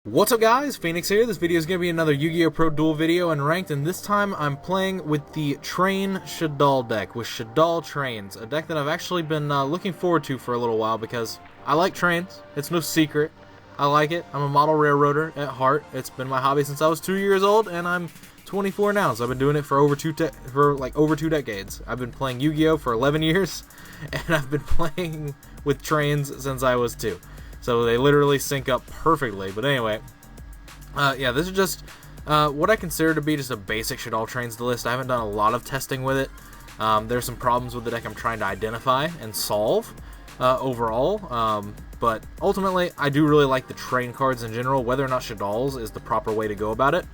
What's up guys, Phoenix here. This video is going to be another YGOpro duel video and ranked, and this time I'm playing with the Train Shaddoll deck, with Shaddoll Trains, a deck that I've actually been looking forward to for a little while because I like trains. It's no secret. I like it. I'm a model railroader at heart. It's been my hobby since I was 2 years old, and I'm 24 now, so I've been doing it for over two decades. I've been playing Yu-Gi-Oh! For 11 years, and I've been playing with trains since I was 2. So they literally sync up perfectly. But anyway, yeah, this is just what I consider to be just a basic Shaddoll Trains list. I haven't done a lot of testing with it. There's some problems with the deck I'm trying to identify and solve overall. But ultimately, I do really like the train cards in general. Whether or not Shaddolls is the proper way to go about it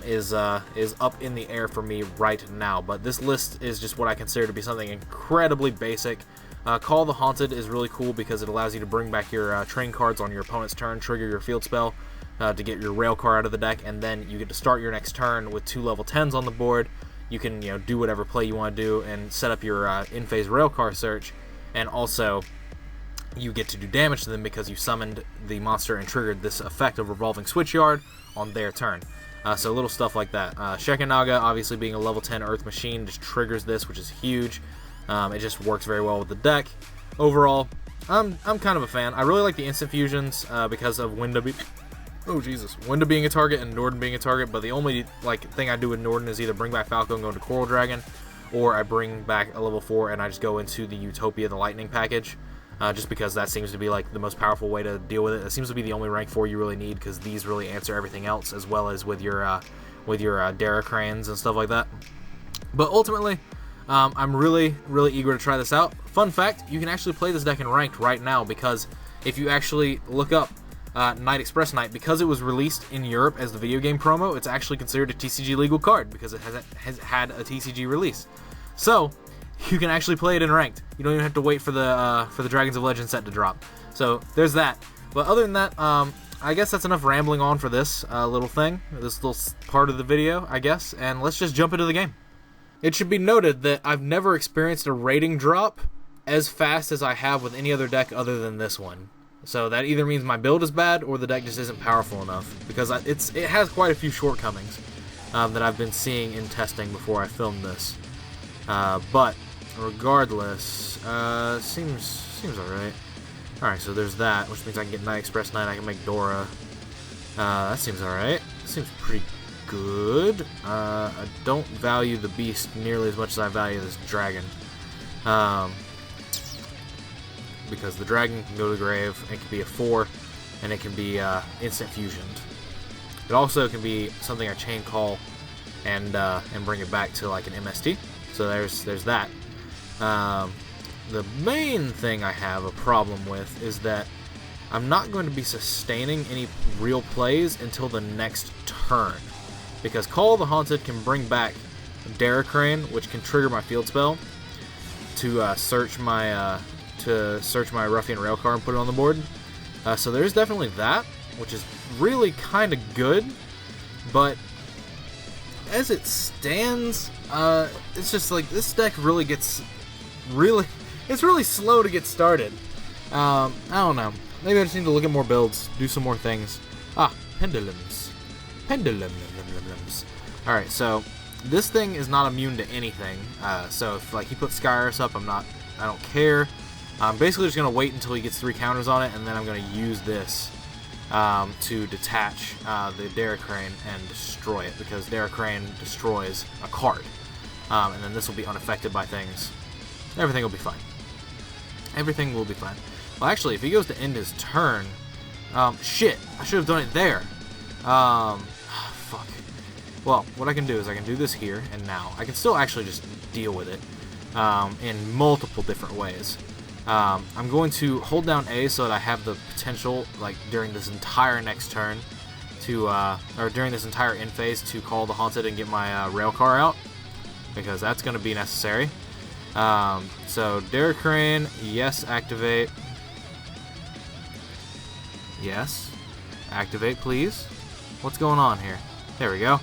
is up in the air for me right now. But this list is just what I consider to be something incredibly basic. Call the Haunted is really cool because it allows you to bring back your train cards on your opponent's turn, trigger your field spell to get your rail car out of the deck, and then you get to start your next turn with 2 level 10s on the board. You can do whatever play you want to do and set up your in-phase rail car search, and also you get to do damage to them because you summoned the monster and triggered this effect of Revolving Switchyard on their turn. So little stuff like that. Shekanaga, obviously being a level 10 Earth Machine, just triggers this, which is huge. It just works very well with the deck. Overall, I'm kind of a fan. I really like the instant fusions because of Winda being a target and Norden being a target. But the only thing I do with Norden is either bring back Falco and go into Coral Dragon, or I bring back a level 4 and I just go into the Utopia, the Lightning package, just because that seems to be the most powerful way to deal with it. It seems to be the only rank 4 you really need because these really answer everything else, as well as with your Deracranes and stuff like that. But ultimately, I'm really eager to try this out. Fun fact, you can actually play this deck in ranked right now, because if you actually look up Night Express Knight, because it was released in Europe as the video game promo, it's actually considered a TCG legal card because it has had a TCG release. So you can actually play it in ranked. You don't even have to wait for the Dragons of Legend set to drop. So there's that. But other than that, I guess that's enough rambling on for this little part of the video, I guess, and let's just jump into the game. It should be noted that I've never experienced a rating drop as fast as I have with any other deck other than this one. So that either means my build is bad or the deck just isn't powerful enough, because it has quite a few shortcomings that I've been seeing in testing before I filmed this. But regardless, seems alright. Alright, so there's that, which means I can get Night Express Knight, I can make Dora. That seems alright. Seems pretty good. I don't value the beast nearly as much as I value this dragon, because the dragon can go to the grave, it can be a 4, and it can be instant fusioned. It also can be something I chain call and bring it back to an MST. So there's that. The main thing I have a problem with is that I'm not going to be sustaining any real plays until the next turn, because Call of the Haunted can bring back Deracrane, which can trigger my field spell to search my Ruffian Railcar and put it on the board. So there's definitely that, which is really kind of good. But as it stands, it's just this deck really gets it's really slow to get started. I don't know. Maybe I just need to look at more builds, do some more things. Pendulums. Alright, so this thing is not immune to anything. So if he puts Skyris up, I don't care. I'm basically just gonna wait until he gets 3 counters on it, and then I'm gonna use this to detach the Deracrane and destroy it, because Deracrane destroys a card. And then this will be unaffected by things. Everything will be fine. Everything will be fine. Well, actually, if he goes to end his turn, shit, I should have done it there. Fuck. Well, what I can do is I can do this here and now. I can still actually just deal with it in multiple different ways. I'm going to hold down A so that I have the potential, during this entire next turn, or during this entire end phase, to Call the Haunted and get my rail car out, because that's going to be necessary. So Deracrane, yes, activate. Yes, activate, please. What's going on here? There we go.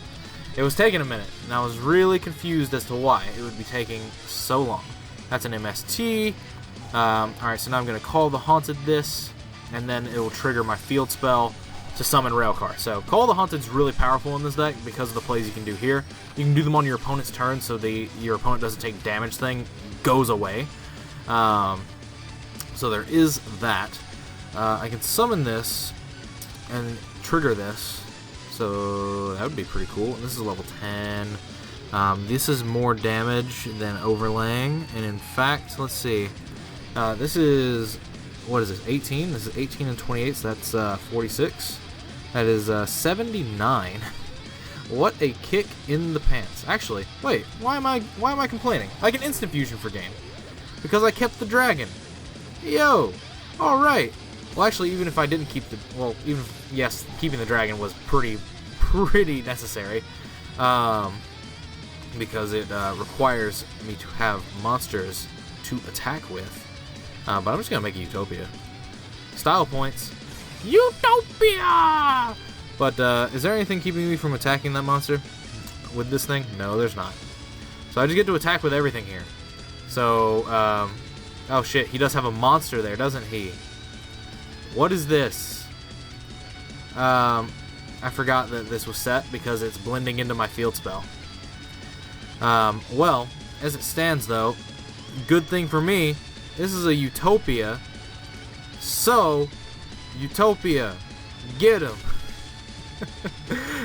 It was taking a minute, and I was really confused as to why it would be taking so long. That's an MST. Alright, so now I'm going to Call the Haunted this, and then it will trigger my field spell to summon Railcar. So Call of the Haunted is really powerful in this deck because of the plays you can do here. You can do them on your opponent's turn, so your opponent doesn't take damage thing goes away. So there is that. I can summon this and trigger this, so that would be pretty cool. And this is level 10. This is more damage than overlaying, and in fact, let's see. This is, what is this, 18? This is 18 and 28, so that's 46. That is 79. What a kick in the pants. Actually, wait, why am I complaining? I can instant fusion for game because I kept the dragon. Yo, all right. Well, actually, even if I didn't keep the, well, even if, yes, keeping the dragon was pretty necessary, because it requires me to have monsters to attack with. But I'm just gonna make a Utopia. Style points. Utopia! But is there anything keeping me from attacking that monster with this thing? No, there's not. So I just get to attack with everything here. So, oh shit, he does have a monster there, doesn't he? What is this? I forgot that this was set because it's blending into my field spell. Well, as it stands though, good thing for me, this is a Utopia. So, Utopia, get him.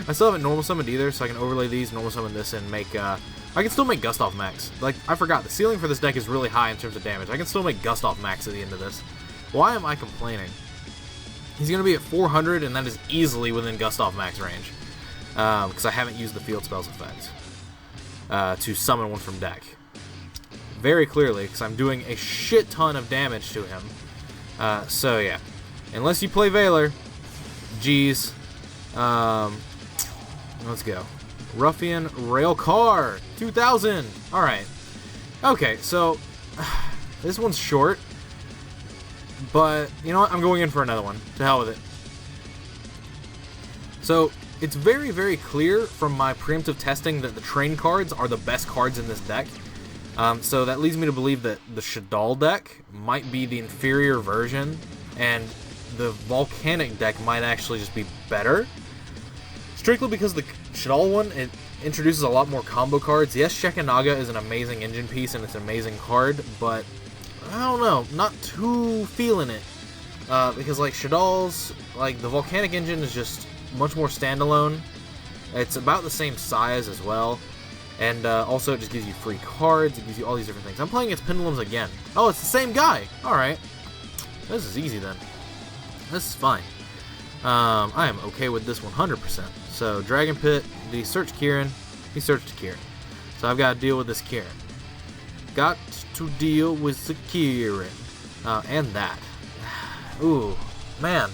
I still haven't normal summoned either, so I can overlay these, normal summon this, and make, I can still make Gustav max. Like, I forgot, the ceiling for this deck is really high in terms of damage. I can still make Gustav max at the end of this. Why am I complaining? He's going to be at 400, and that is easily within Gustav max range. Because I haven't used the field spells effect to summon one from deck. Very clearly, because I'm doing a shit ton of damage to him. So yeah. Unless you play Valor, geez. Let's go. Ruffian Railcar 2000. Alright. Okay, so this one's short. But, you know what? I'm going in for another one. To hell with it. So, it's very, very clear from my preemptive testing that the train cards are the best cards in this deck. So that leads me to believe that the Shaddoll deck might be the inferior version, and the Volcanic deck might actually just be better. Strictly because the Shaddoll one, it introduces a lot more combo cards. Yes, Shekanaga is an amazing engine piece, and it's an amazing card, but I don't know, not too feeling it. Because like Shaddoll's, like the Volcanic engine is just much more standalone. It's about the same size as well. And also it just gives you free cards, it gives you all these different things. I'm playing against Pendulums again. Oh, it's the same guy! Alright. This is easy then. This is fine. I am okay with this 100%. So, Dragon Pit, did he search Kieran? He searched Kieran. So I've got to deal with this Kieran. Got to deal with the Kieran. And that. Ooh, man.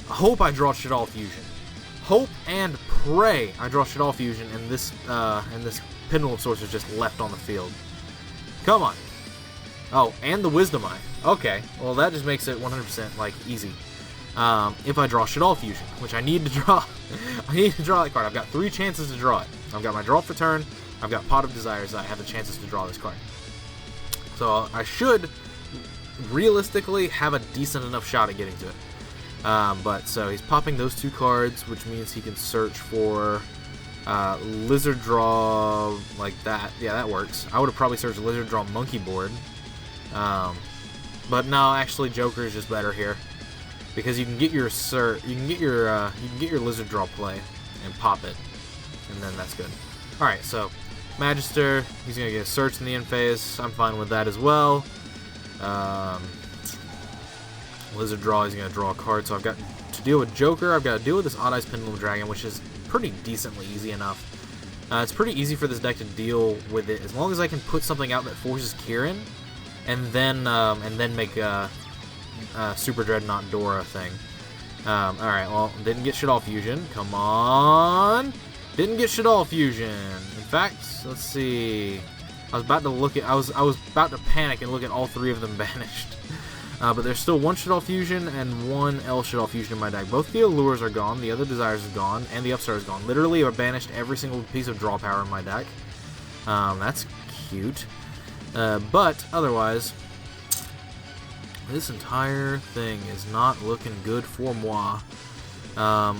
I hope I draw Shaddoll Fusion. Hope and pray I draw Shaddoll Fusion and this Pendulum Source is just left on the field. Come on. Oh, and the Wisdom Eye. Okay, well that just makes it 100% like easy. If I draw Shaddoll Fusion, which I need to draw. I need to draw that card. I've got 3 chances to draw it. I've got my draw for turn, I've got Pot of Desires, I have the chances to draw this card. So I should realistically have a decent enough shot at getting to it. But so he's popping those 2 cards, which means he can search for Lizard Draw like that. Yeah, that works. I would have probably searched Lizard Draw Monkey Board. But no, actually Joker is just better here. Because you can get your Lizard Draw play and pop it. And then that's good. Alright, so Magister, he's gonna get a search in the end phase. I'm fine with that as well. Lizard Draw, he's going to draw a card, so I've got to deal with Joker, I've got to deal with this Odd Eyes Pendulum Dragon, which is pretty decently easy enough. It's pretty easy for this deck to deal with it, as long as I can put something out that forces Kieran, and then make a Super Dreadnought Dora thing. Alright, well, didn't get Shaddoll Fusion, come on! Didn't get Shaddoll Fusion! In fact, let's see, I was about to panic and look at all 3 of them banished. But there's still 1 Shaddoll Fusion and 1 L Shaddoll Fusion in my deck. Both the Allures are gone, the other Desires is gone, and the Upstart is gone. Literally, I banished every single piece of draw power in my deck. That's cute. But, otherwise, This entire thing is not looking good for moi. I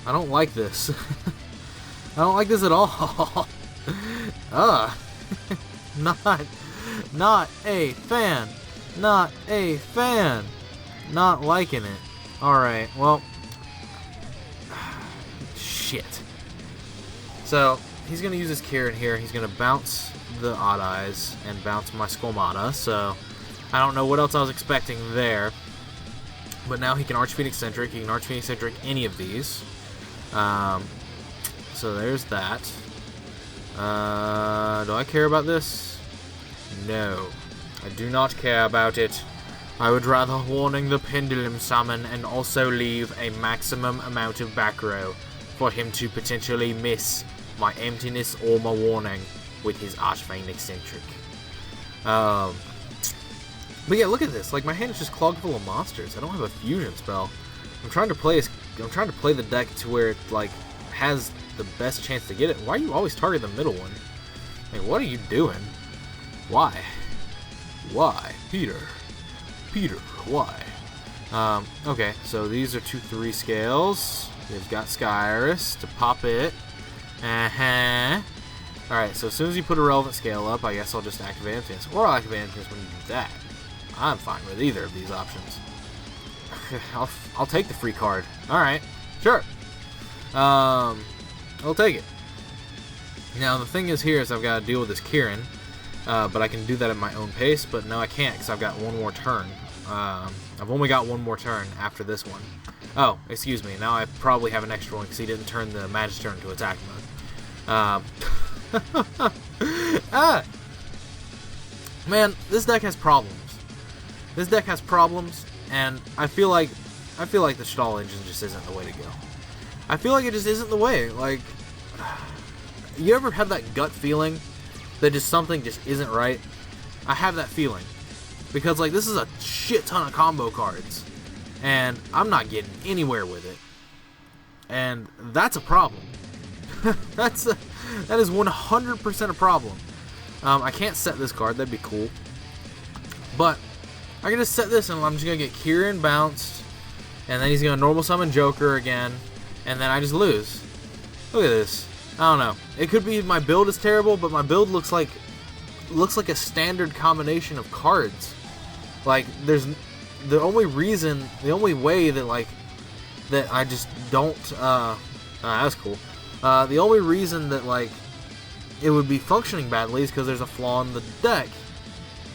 don't like this. I don't like this at all. Not a fan. Not a fan. Not liking it. Alright, well. Shit. So, he's going to use his Kieran here. He's going to bounce the Odd Eyes and bounce my Skolmata. So, I don't know what else I was expecting there. But now he can Arch Phoenix-centric. He can Arch Phoenix-centric any of these. So there's that. Do I care about this? No. I do not care about it. I would rather warning the Pendulum summon and also leave a maximum amount of back row for him to potentially miss my emptiness or my warning with his Arch Phoenix-centric. But yeah, look at this. Like, my hand is just clogged full of monsters. I don't have a fusion spell. I'm trying to play the deck to where it like has the best chance to get it. Why do you always target the middle one? Like, what are you doing? Why? Why? Peter, why? Okay, so these are 2/3 scales. They've got Skyrus to pop it. Alright, so as soon as you put a relevant scale up, I guess I'll just activate Emptiness. Or I'll activate Emptiness when you do that. I'm fine with either of these options. I'll take the free card. Alright, sure. I'll take it. Now, the thing is here is I've got to deal with this Kieran. But I can do that at my own pace, but no I can't because I've got one more turn. I've only got one more turn after this one. Oh, excuse me, now I probably have an extra one because he didn't turn the Magic turn to attack mode. Man, this deck has problems. This deck has problems, and I feel like the Shaddoll engine just isn't the way to go. I feel like it just isn't the way. Like, you ever have that gut feeling that just something just isn't right? I have that feeling. Because, like, this is a shit ton of combo cards. And I'm not getting anywhere with it. And that's a problem. That is 100% a problem. I can't set this card. That'd be cool. But I can just set this and I'm just going to get Kieran bounced. And then he's going to normal summon Joker again. And then I just lose. Look at this. I don't know. It could be my build is terrible, but my build looks like a standard combination of cards. Like, there's the only way that that I just don't that's cool. The only reason that like it would be functioning badly is because there's a flaw in the deck.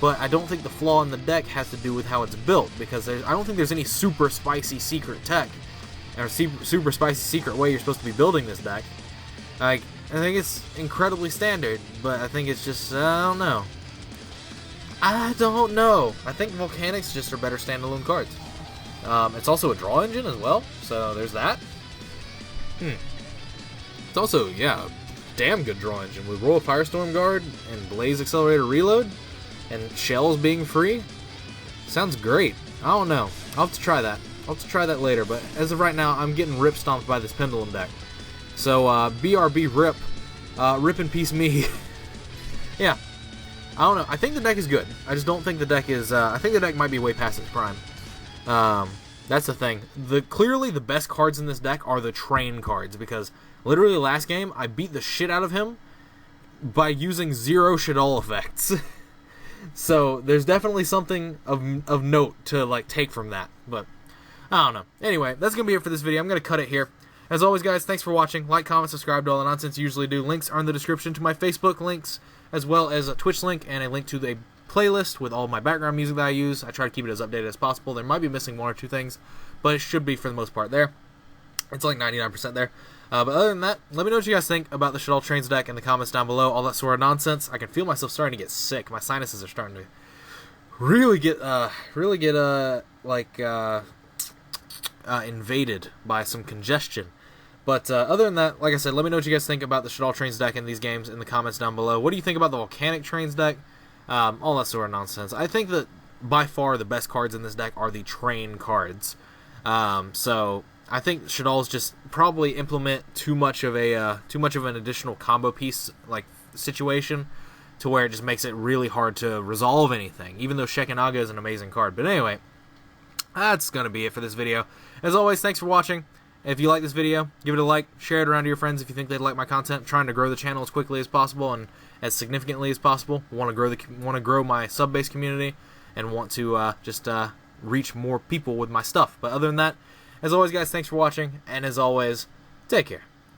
But I don't think the flaw in the deck has to do with how it's built, because I don't think there's any super spicy secret tech or super spicy secret way you're supposed to be building this deck. Like, I think it's incredibly standard, but I think it's just, I don't know. I think Volcanics just are better standalone cards. It's also a draw engine as well, so there's that. It's also, yeah, a damn good draw engine with Royal Firestorm Guard and Blaze Accelerator Reload and Shells being free. Sounds great. I don't know. I'll have to try that. I'll have to try that later, but as of right now, I'm getting rip stomped by this Pendulum deck. So, BRB rip. Rip in peace me. Yeah. I don't know. I think the deck is good. I just don't think the deck is, I think the deck might be way past its prime. That's the thing. Clearly the best cards in this deck are the train cards, because literally last game, I beat the shit out of him by using 0 Shaddoll effects. So, there's definitely something of note to, like, take from that. But, I don't know. Anyway, that's going to be it for this video. I'm going to cut it here. As always, guys, thanks for watching. Like, comment, subscribe to all the nonsense you usually do. Links are in the description to my Facebook links, as well as a Twitch link and a link to a playlist with all my background music that I use. I try to keep it as updated as possible. There might be missing 1 or 2 things, but it should be for the most part there. It's like 99% there. But other than that, let me know what you guys think about the Shaddoll Trains deck in the comments down below. All that sort of nonsense. I can feel myself starting to get sick. My sinuses are starting to really get invaded by some congestion. But other than that, like I said, let me know what you guys think about the Shaddoll Trains deck in these games in the comments down below. What do you think about the Volcanic Trains deck? All that sort of nonsense. I think that by far the best cards in this deck are the train cards. So I think Shaddoll's just probably implement too much of an additional combo piece like situation to where it just makes it really hard to resolve anything, even though Shekinah is an amazing card. But anyway, that's going to be it for this video. As always, thanks for watching. If you like this video, give it a like, share it around to your friends if you think they'd like my content. I'm trying to grow the channel as quickly as possible and as significantly as possible. Want to grow my sub-base community and want to just reach more people with my stuff. But other than that, as always, guys, thanks for watching, and as always, take care.